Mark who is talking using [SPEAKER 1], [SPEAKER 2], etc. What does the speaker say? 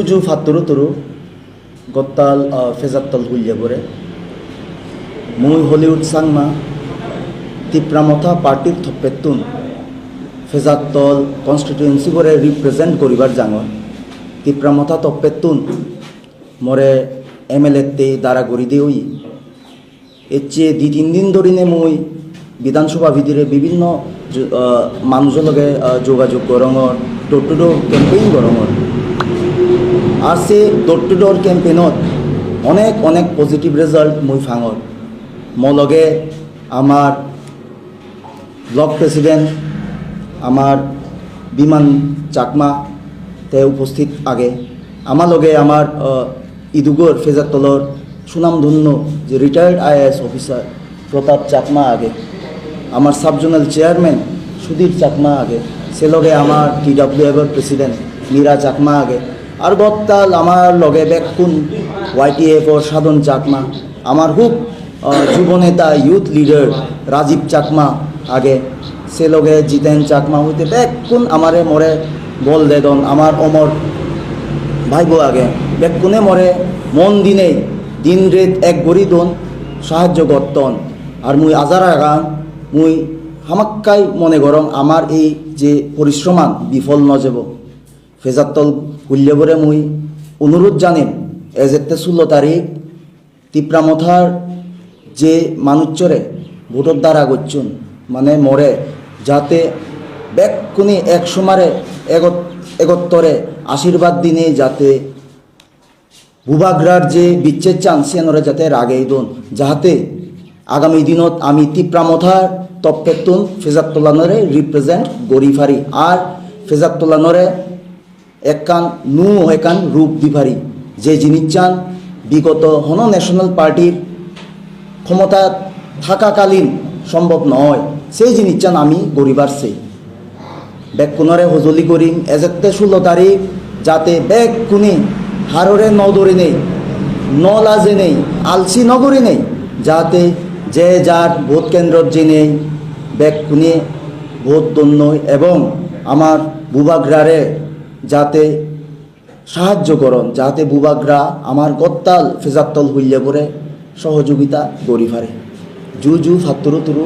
[SPEAKER 1] জু ফাত্তরু তুরু গত্তাল ফেজাত্তল হুইলে পরে মুই হলিউড সাংমা তিপ্রামথা পার্টির থপ্পেতুন ফেজাত্তল কনস্টিটুয়েন্সি করে রিপ্রেজেন্ট করিবার জাঙর তিপ্রামথা তপ্পেতুন মরে এমএলএতে দ্বারা গড়ি দেই এর চেয়ে 2-3 দিন ধরিনে মুই বিধানসভা ভিতরে বিভিন্ন মানুষের লগে যোগাযোগ করঙর ডোর টু ডোর ক্যাম্পেইন করঙর আর সে ডোর টু ডোর ক্যাম্পেইনত অনেক অনেক পজিটিভ রেজাল্ট মুই ফাঙর মলগে আমার ব্লক প্রেসিডেন্ট আমার বিমান চাকমা তে উপস্থিত আগে আমার লগে আমার ইদুগর ফেজাতলর সুনামধন্য যে রিটায়ার্ড আইএএস অফিসার প্রতাপ চাকমা আগে আমার সাবজোনাল চেয়ারম্যান সুধীর চাকমা আগে সে লগে আমার TWF প্রেসিডেন্ট মীরা চাকমা আগে আর গতকাল আমার লগে বেকুন YTF সাধন চাকমা আমার খুব যুবনেতা ইউথ লিডার রাজীব চাকমা আগে সে লগে জিতেন চাকমা হইতে বেকুন আমারে মরে বল দেদন আমার অমর ভাইবো আগে বেকুনে মরে মন দিনে দিন রেত এক গড়ি দন সাহায্য করতন আর মুই আজার আগান মুই হামাক্কাই মনে গরম আমার এই যে পরিশ্রমান বিফল নজেব ফেজাত্তল হুল্লে বরে মুই অনুরোধ জানেন এজেতে 16 তারিখ তিপ্রামথার যে মানুষরে ভোটর দ্বারা গচ্ছুন মানে মরে যাতে বেকুনি এক সমারে একত্তরে আশীর্বাদ দিনে যাতে ভূভাগ্রার যে বিচ্ছেদ চান সেনরে যাতে রাগেই দন যাহাতে আগামী দিনত আমি তিপ্রামথার তপ্পেতুন ফেজাত্তলানরে রিপ্রেজেন্ট গড়ি ফারি আর ফেজাত্তলানরে একান নু একান রূপ দিফারি যে জিনিস চান বিগত হন ন্যাশনাল পার্টির ক্ষমতা থাকাকালীন সম্ভব নয় সেই জিনিস চান আমি গড়িবার সেই বেকুনরে হজলি করিম এজেতে 16 তারিখ যাতে বেকুনি হাররে নদরে নেই নলাজে নেই আলসি নগরে নেই যাতে যে যার ভোট কেন্দ্রত যে নেই বেকুনি ভোট দন্য এবং আমার বুবাগ্রারে যাতে সাহায্য করন যাতে বুবাগ্রা আমার গত্তাল ফেজাত্তল হইলে পরে সহযোগিতা গড়ি ফারে জু ফাত্তরু তুরু